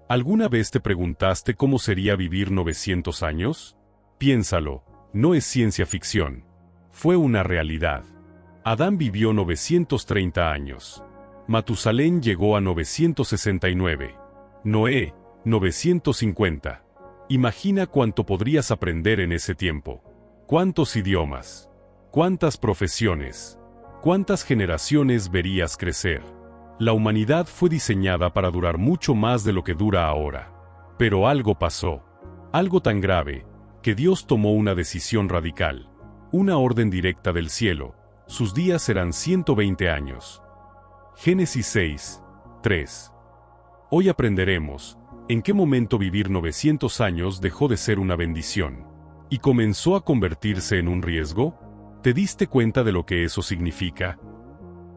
¿Alguna vez te preguntaste cómo sería vivir 900 años? Piénsalo, no es ciencia ficción. Fue una realidad. Adán vivió 930 años. Matusalén llegó a 969. Noé, 950. Imagina cuánto podrías aprender en ese tiempo. ¿Cuántos idiomas? ¿Cuántas profesiones? ¿Cuántas generaciones verías crecer? La humanidad fue diseñada para durar mucho más de lo que dura ahora. Pero algo pasó. Algo tan grave, que Dios tomó una decisión radical. Una orden directa del cielo. Sus días serán 120 años. Génesis 6, 3. Hoy aprenderemos en qué momento vivir 900 años dejó de ser una bendición y comenzó a convertirse en un riesgo. ¿Te diste cuenta de lo que eso significa?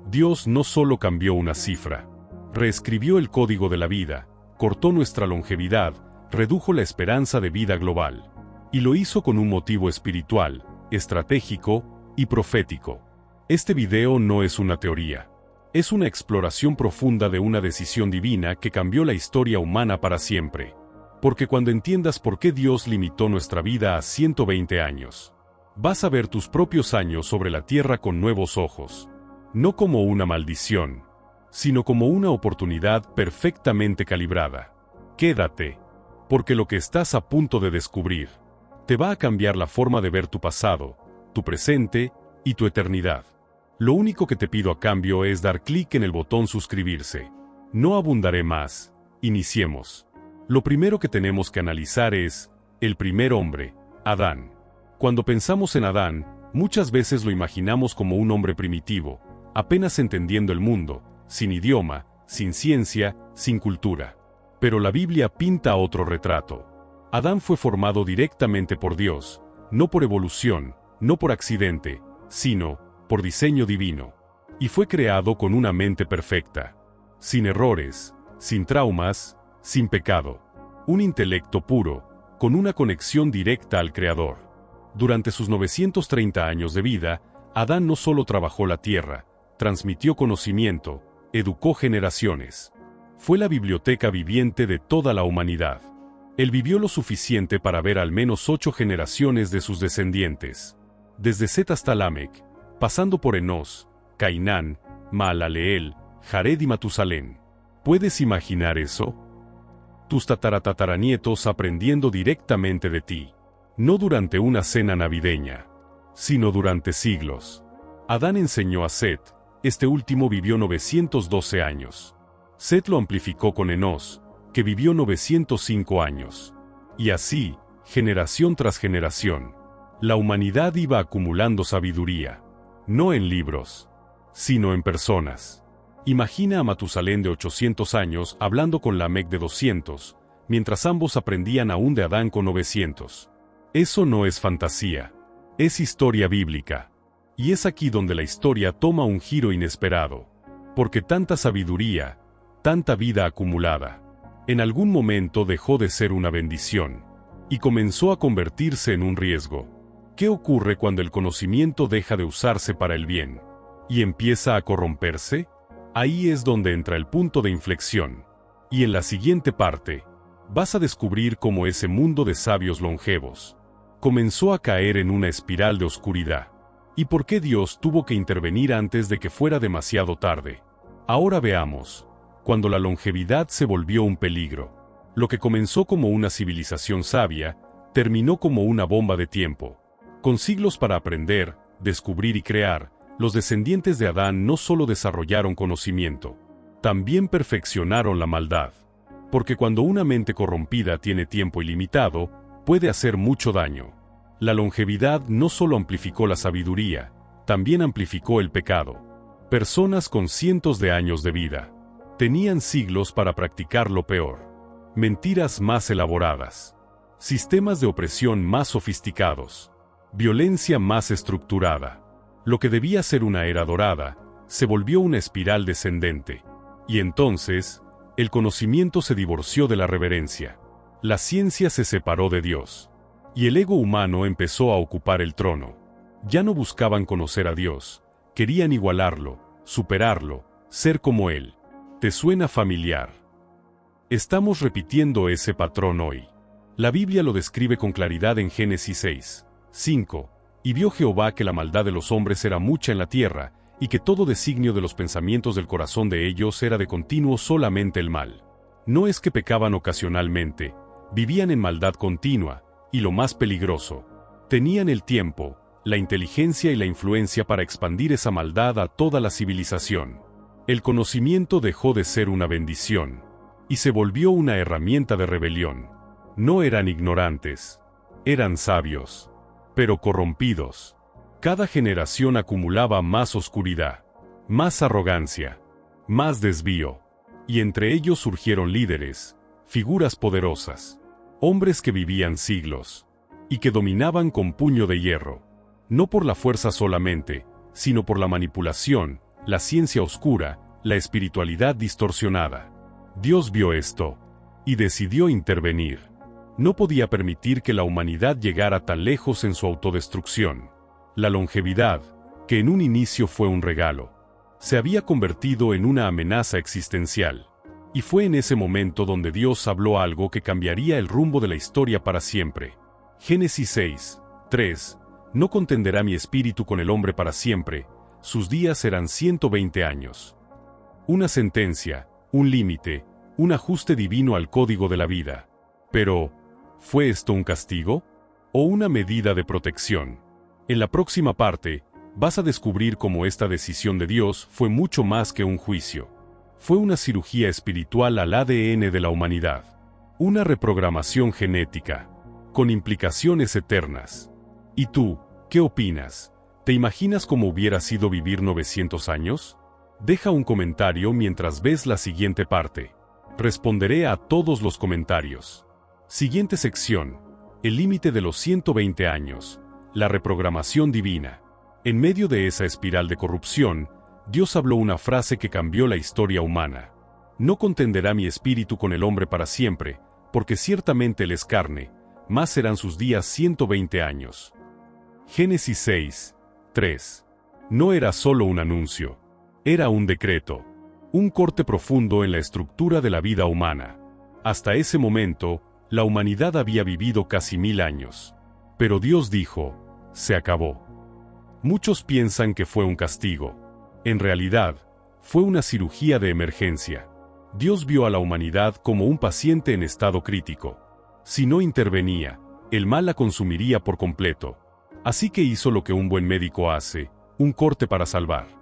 Dios no solo cambió una cifra, reescribió el código de la vida, cortó nuestra longevidad, redujo la esperanza de vida global, y lo hizo con un motivo espiritual, estratégico y profético. Este video no es una teoría. Es una exploración profunda de una decisión divina que cambió la historia humana para siempre. Porque cuando entiendas por qué Dios limitó nuestra vida a 120 años, vas a ver tus propios años sobre la tierra con nuevos ojos. No como una maldición, sino como una oportunidad perfectamente calibrada. Quédate, porque lo que estás a punto de descubrir te va a cambiar la forma de ver tu pasado, tu presente y tu eternidad. Lo único que te pido a cambio es dar clic en el botón suscribirse. No abundaré más. Iniciemos. Lo primero que tenemos que analizar es el primer hombre, Adán. Cuando pensamos en Adán, muchas veces lo imaginamos como un hombre primitivo, apenas entendiendo el mundo, sin idioma, sin ciencia, sin cultura. Pero la Biblia pinta otro retrato. Adán fue formado directamente por Dios, no por evolución, no por accidente, sino por diseño divino. Y fue creado con una mente perfecta, sin errores, sin traumas, sin pecado. Un intelecto puro, con una conexión directa al Creador. Durante sus 930 años de vida, Adán no solo trabajó la tierra, transmitió conocimiento, educó generaciones. Fue la biblioteca viviente de toda la humanidad. Él vivió lo suficiente para ver al menos 8 generaciones de sus descendientes. Desde Set hasta Lamec, pasando por Enos, Cainán, Maalaleel, Jared y Matusalén. ¿Puedes imaginar eso? Tus tataranietos aprendiendo directamente de ti. No durante una cena navideña, sino durante siglos. Adán enseñó a Set. Este último vivió 912 años. Set lo amplificó con Enos, que vivió 905 años. Y así, generación tras generación, la humanidad iba acumulando sabiduría. No en libros, sino en personas. Imagina a Matusalén de 800 años hablando con Lamec de 200, mientras ambos aprendían aún de Adán con 900. Eso no es fantasía, es historia bíblica. Y es aquí donde la historia toma un giro inesperado. Porque tanta sabiduría, tanta vida acumulada, en algún momento dejó de ser una bendición, y comenzó a convertirse en un riesgo. ¿Qué ocurre cuando el conocimiento deja de usarse para el bien, y empieza a corromperse? Ahí es donde entra el punto de inflexión. Y en la siguiente parte, vas a descubrir cómo ese mundo de sabios longevos comenzó a caer en una espiral de oscuridad. ¿Y por qué Dios tuvo que intervenir antes de que fuera demasiado tarde? Ahora veamos, cuando la longevidad se volvió un peligro. Lo que comenzó como una civilización sabia, terminó como una bomba de tiempo. Con siglos para aprender, descubrir y crear, los descendientes de Adán no solo desarrollaron conocimiento, también perfeccionaron la maldad. Porque cuando una mente corrompida tiene tiempo ilimitado, puede hacer mucho daño. La longevidad no solo amplificó la sabiduría, también amplificó el pecado. Personas con cientos de años de vida tenían siglos para practicar lo peor. Mentiras más elaboradas, sistemas de opresión más sofisticados, violencia más estructurada. Lo que debía ser una era dorada, se volvió una espiral descendente. Y entonces, el conocimiento se divorció de la reverencia. La ciencia se separó de Dios. Y el ego humano empezó a ocupar el trono. Ya no buscaban conocer a Dios, querían igualarlo, superarlo, ser como Él. ¿Te suena familiar? Estamos repitiendo ese patrón hoy. La Biblia lo describe con claridad en Génesis 6, 5. Y vio Jehová que la maldad de los hombres era mucha en la tierra, y que todo designio de los pensamientos del corazón de ellos era de continuo solamente el mal. No es que pecaban ocasionalmente, vivían en maldad continua, y lo más peligroso, tenían el tiempo, la inteligencia y la influencia para expandir esa maldad a toda la civilización. El conocimiento dejó de ser una bendición, y se volvió una herramienta de rebelión. No eran ignorantes, eran sabios, pero corrompidos. Cada generación acumulaba más oscuridad, más arrogancia, más desvío, y entre ellos surgieron líderes, figuras poderosas, hombres que vivían siglos, y que dominaban con puño de hierro, no por la fuerza solamente, sino por la manipulación, la ciencia oscura, la espiritualidad distorsionada. Dios vio esto, y decidió intervenir. No podía permitir que la humanidad llegara tan lejos en su autodestrucción. La longevidad, que en un inicio fue un regalo, se había convertido en una amenaza existencial. Y fue en ese momento donde Dios habló algo que cambiaría el rumbo de la historia para siempre. Génesis 6, 3. No contenderá mi espíritu con el hombre para siempre, sus días serán 120 años. Una sentencia, un límite, un ajuste divino al código de la vida. Pero, ¿fue esto un castigo? ¿O una medida de protección? En la próxima parte, vas a descubrir cómo esta decisión de Dios fue mucho más que un juicio. Fue una cirugía espiritual al ADN de la humanidad. Una reprogramación genética, con implicaciones eternas. ¿Y tú, qué opinas? ¿Te imaginas cómo hubiera sido vivir 900 años? Deja un comentario mientras ves la siguiente parte. Responderé a todos los comentarios. Siguiente sección. El límite de los 120 años. La reprogramación divina. En medio de esa espiral de corrupción, Dios habló una frase que cambió la historia humana. No contenderá mi espíritu con el hombre para siempre, porque ciertamente él es carne, más serán sus días 120 años. Génesis 6, 3. No era solo un anuncio, era un decreto, un corte profundo en la estructura de la vida humana. Hasta ese momento, la humanidad había vivido casi 1000 años. Pero Dios dijo, se acabó. Muchos piensan que fue un castigo. En realidad, fue una cirugía de emergencia. Dios vio a la humanidad como un paciente en estado crítico. Si no intervenía, el mal la consumiría por completo. Así que hizo lo que un buen médico hace, un corte para salvar.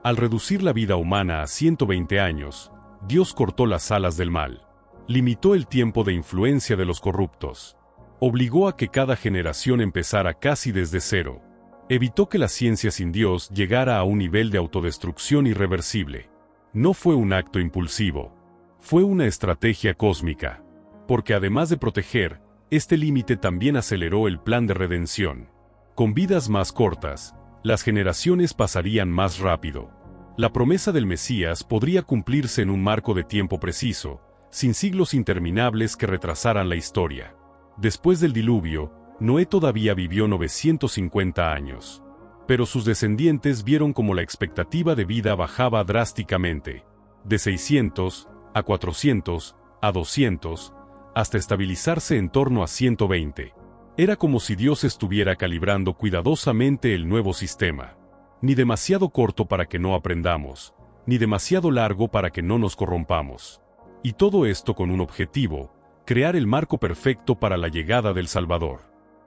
Al reducir la vida humana a 120 años, Dios cortó las alas del mal. Limitó el tiempo de influencia de los corruptos. Obligó a que cada generación empezara casi desde cero. Evitó que la ciencia sin Dios llegara a un nivel de autodestrucción irreversible. No fue un acto impulsivo. Fue una estrategia cósmica. Porque además de proteger, este límite también aceleró el plan de redención. Con vidas más cortas, las generaciones pasarían más rápido. La promesa del Mesías podría cumplirse en un marco de tiempo preciso, sin siglos interminables que retrasaran la historia. Después del diluvio, Noé todavía vivió 950 años. Pero sus descendientes vieron cómo la expectativa de vida bajaba drásticamente. De 600, a 400, a 200, hasta estabilizarse en torno a 120. Era como si Dios estuviera calibrando cuidadosamente el nuevo sistema. Ni demasiado corto para que no aprendamos, ni demasiado largo para que no nos corrompamos. Y todo esto con un objetivo: crear el marco perfecto para la llegada del Salvador.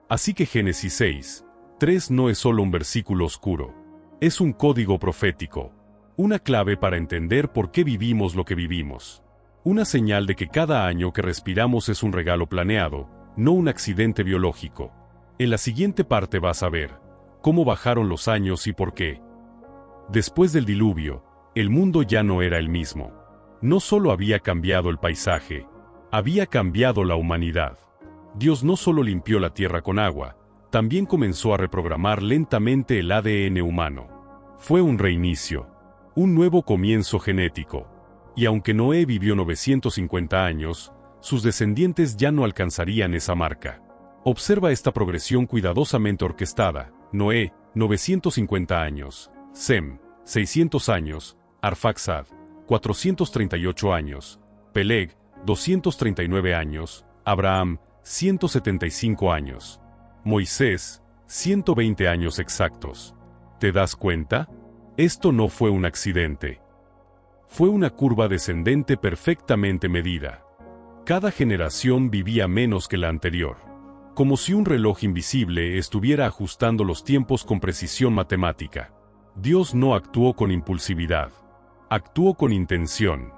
Así que Génesis 6, 3 no es solo un versículo oscuro. Es un código profético. Una clave para entender por qué vivimos lo que vivimos. Una señal de que cada año que respiramos es un regalo planeado, no un accidente biológico. En la siguiente parte vas a ver cómo bajaron los años y por qué. Después del diluvio, el mundo ya no era el mismo. No solo había cambiado el paisaje, había cambiado la humanidad. Dios no solo limpió la tierra con agua, también comenzó a reprogramar lentamente el ADN humano. Fue un reinicio, un nuevo comienzo genético. Y aunque Noé vivió 950 años, sus descendientes ya no alcanzarían esa marca. Observa esta progresión cuidadosamente orquestada. Noé, 950 años. Sem, 600 años. Arfaxad, 438 años. Peleg, 239 años, Abraham, 175 años. Moisés, 120 años exactos. ¿Te das cuenta? Esto no fue un accidente. Fue una curva descendente perfectamente medida. Cada generación vivía menos que la anterior. Como si un reloj invisible estuviera ajustando los tiempos con precisión matemática. Dios no actuó con impulsividad. Actuó con intención.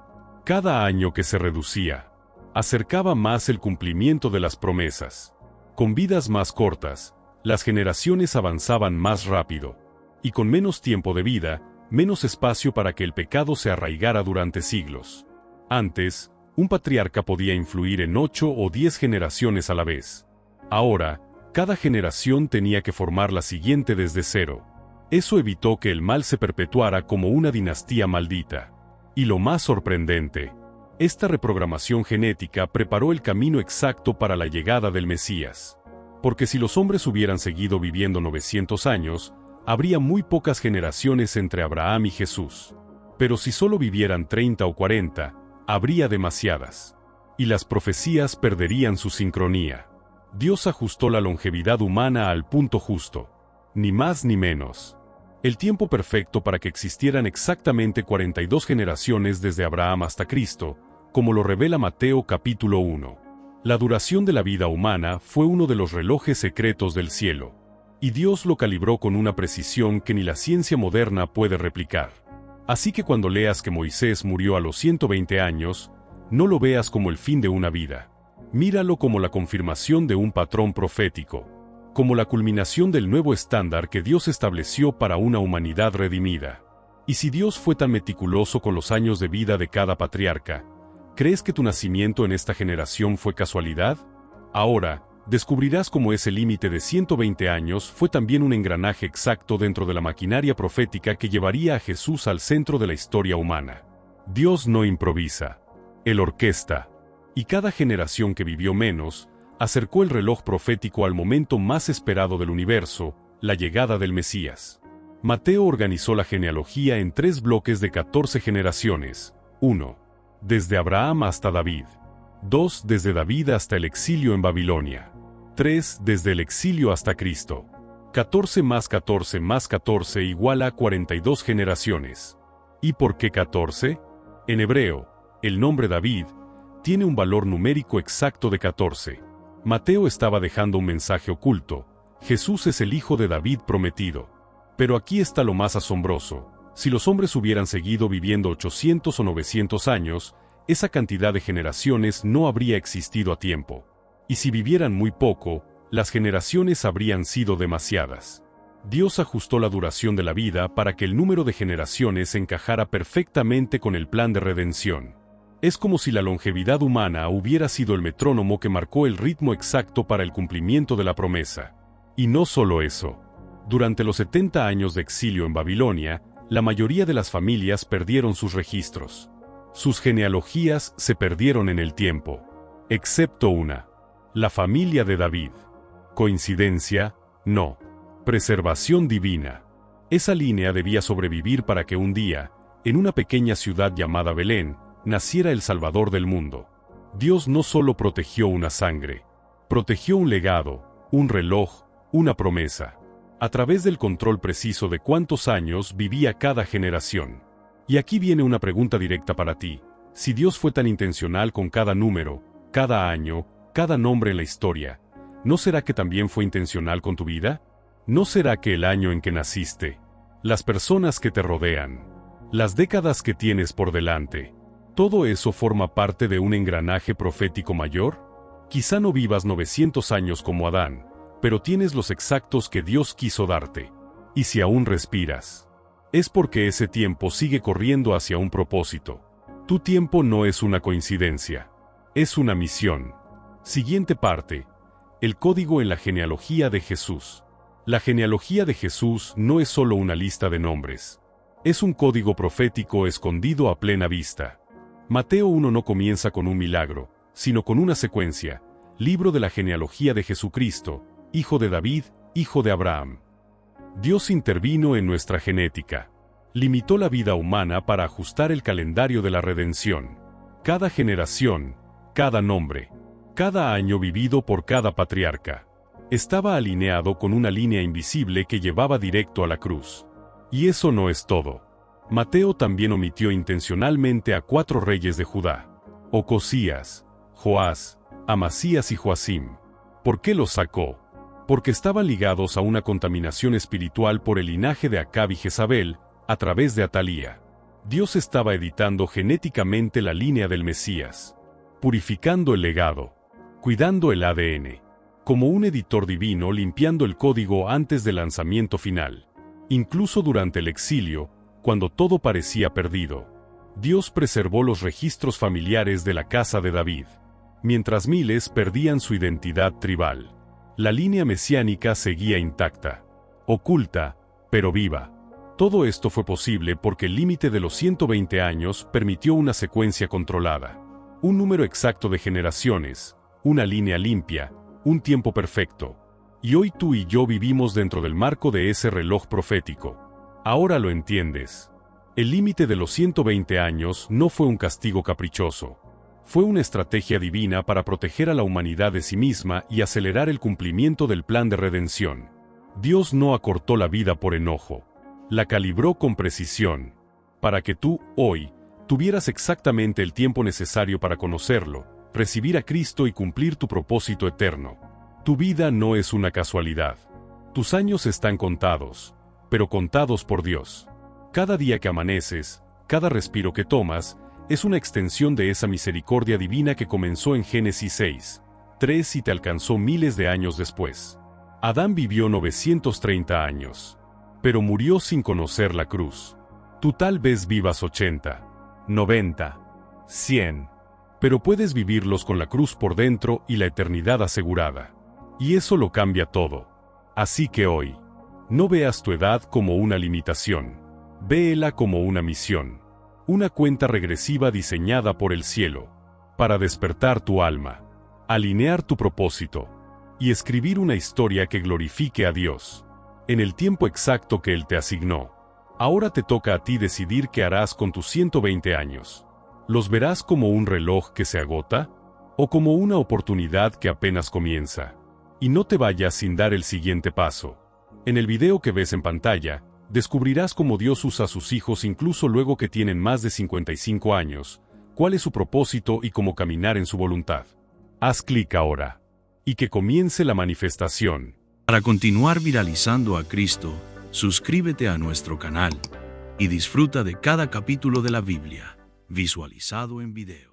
Cada año que se reducía, acercaba más el cumplimiento de las promesas. Con vidas más cortas, las generaciones avanzaban más rápido. Y con menos tiempo de vida, menos espacio para que el pecado se arraigara durante siglos. Antes, un patriarca podía influir en 8 o 10 generaciones a la vez. Ahora, cada generación tenía que formar la siguiente desde cero. Eso evitó que el mal se perpetuara como una dinastía maldita. Y lo más sorprendente, esta reprogramación genética preparó el camino exacto para la llegada del Mesías. Porque si los hombres hubieran seguido viviendo 900 años, habría muy pocas generaciones entre Abraham y Jesús. Pero si solo vivieran 30 o 40, habría demasiadas. Y las profecías perderían su sincronía. Dios ajustó la longevidad humana al punto justo. Ni más ni menos. El tiempo perfecto para que existieran exactamente 42 generaciones desde Abraham hasta Cristo, como lo revela Mateo capítulo 1. La duración de la vida humana fue uno de los relojes secretos del cielo. Y Dios lo calibró con una precisión que ni la ciencia moderna puede replicar. Así que cuando leas que Moisés murió a los 120 años, no lo veas como el fin de una vida. Míralo como la confirmación de un patrón profético, como la culminación del nuevo estándar que Dios estableció para una humanidad redimida. Y si Dios fue tan meticuloso con los años de vida de cada patriarca, ¿crees que tu nacimiento en esta generación fue casualidad? Ahora, descubrirás cómo ese límite de 120 años fue también un engranaje exacto dentro de la maquinaria profética que llevaría a Jesús al centro de la historia humana. Dios no improvisa. Él orquesta. Y cada generación que vivió menos, acercó el reloj profético al momento más esperado del universo, la llegada del Mesías. Mateo organizó la genealogía en 3 bloques de 14 generaciones. 1. Desde Abraham hasta David. 2. Desde David hasta el exilio en Babilonia. 3. Desde el exilio hasta Cristo. 14 más 14 más 14 igual a 42 generaciones. ¿Y por qué 14? En hebreo, el nombre David tiene un valor numérico exacto de 14. Mateo estaba dejando un mensaje oculto. Jesús es el hijo de David prometido. Pero aquí está lo más asombroso. Si los hombres hubieran seguido viviendo 800 o 900 años, esa cantidad de generaciones no habría existido a tiempo. Y si vivieran muy poco, las generaciones habrían sido demasiadas. Dios ajustó la duración de la vida para que el número de generaciones encajara perfectamente con el plan de redención. Es como si la longevidad humana hubiera sido el metrónomo que marcó el ritmo exacto para el cumplimiento de la promesa. Y no solo eso. Durante los 70 años de exilio en Babilonia, la mayoría de las familias perdieron sus registros. Sus genealogías se perdieron en el tiempo. Excepto una. La familia de David. ¿Coincidencia? No. Preservación divina. Esa línea debía sobrevivir para que un día, en una pequeña ciudad llamada Belén, naciera el Salvador del mundo. Dios no solo protegió una sangre, protegió un legado, un reloj, una promesa. A través del control preciso de cuántos años vivía cada generación. Y aquí viene una pregunta directa para ti. Si Dios fue tan intencional con cada número, cada año, cada nombre en la historia, ¿no será que también fue intencional con tu vida? ¿No será que el año en que naciste, las personas que te rodean, las décadas que tienes por delante, todo eso forma parte de un engranaje profético mayor? Quizá no vivas 900 años como Adán, pero tienes los exactos que Dios quiso darte. Y si aún respiras, es porque ese tiempo sigue corriendo hacia un propósito. Tu tiempo no es una coincidencia, es una misión. Siguiente parte. El código en la genealogía de Jesús. La genealogía de Jesús no es solo una lista de nombres. Es un código profético escondido a plena vista. Mateo 1 no comienza con un milagro, sino con una secuencia. Libro de la genealogía de Jesucristo, hijo de David, hijo de Abraham. Dios intervino en nuestra genética. Limitó la vida humana para ajustar el calendario de la redención. Cada generación, Cada nombre, cada año vivido por cada patriarca, estaba alineado con una línea invisible que llevaba directo a la cruz. Y eso no es todo. Mateo también omitió intencionalmente a 4 reyes de Judá: Ocosías, Joás, Amasías y Joacim. ¿Por qué los sacó? Porque estaban ligados a una contaminación espiritual por el linaje de Acab y Jezabel, a través de Atalía. Dios estaba editando genéticamente la línea del Mesías, purificando el legado, cuidando el ADN, como un editor divino limpiando el código antes del lanzamiento final. Incluso durante el exilio, cuando todo parecía perdido, Dios preservó los registros familiares de la casa de David. Mientras miles perdían su identidad tribal, la línea mesiánica seguía intacta, oculta, pero viva. Todo esto fue posible porque el límite de los 120 años permitió una secuencia controlada, un número exacto de generaciones, una línea limpia, un tiempo perfecto. Y hoy tú y yo vivimos dentro del marco de ese reloj profético. Ahora lo entiendes. El límite de los 120 años no fue un castigo caprichoso. Fue una estrategia divina para proteger a la humanidad de sí misma y acelerar el cumplimiento del plan de redención. Dios no acortó la vida por enojo. La calibró con precisión, para que tú, hoy, tuvieras exactamente el tiempo necesario para conocerlo, recibir a Cristo y cumplir tu propósito eterno. Tu vida no es una casualidad. Tus años están contados, pero contados por Dios. Cada día que amaneces, cada respiro que tomas, es una extensión de esa misericordia divina que comenzó en Génesis 6:3 y te alcanzó miles de años después. Adán vivió 930 años, pero murió sin conocer la cruz. Tú tal vez vivas 80, 90, 100, pero puedes vivirlos con la cruz por dentro y la eternidad asegurada. Y eso lo cambia todo. Así que hoy, no veas tu edad como una limitación. Véela como una misión. Una cuenta regresiva diseñada por el cielo, para despertar tu alma, alinear tu propósito, y escribir una historia que glorifique a Dios, en el tiempo exacto que Él te asignó. Ahora te toca a ti decidir qué harás con tus 120 años. ¿Los verás como un reloj que se agota? ¿O como una oportunidad que apenas comienza? Y no te vayas sin dar el siguiente paso. En el video que ves en pantalla, descubrirás cómo Dios usa a sus hijos incluso luego que tienen más de 55 años, cuál es su propósito y cómo caminar en su voluntad. Haz clic ahora. Y que comience la manifestación. Para continuar viralizando a Cristo, suscríbete a nuestro canal y disfruta de cada capítulo de la Biblia, visualizado en video.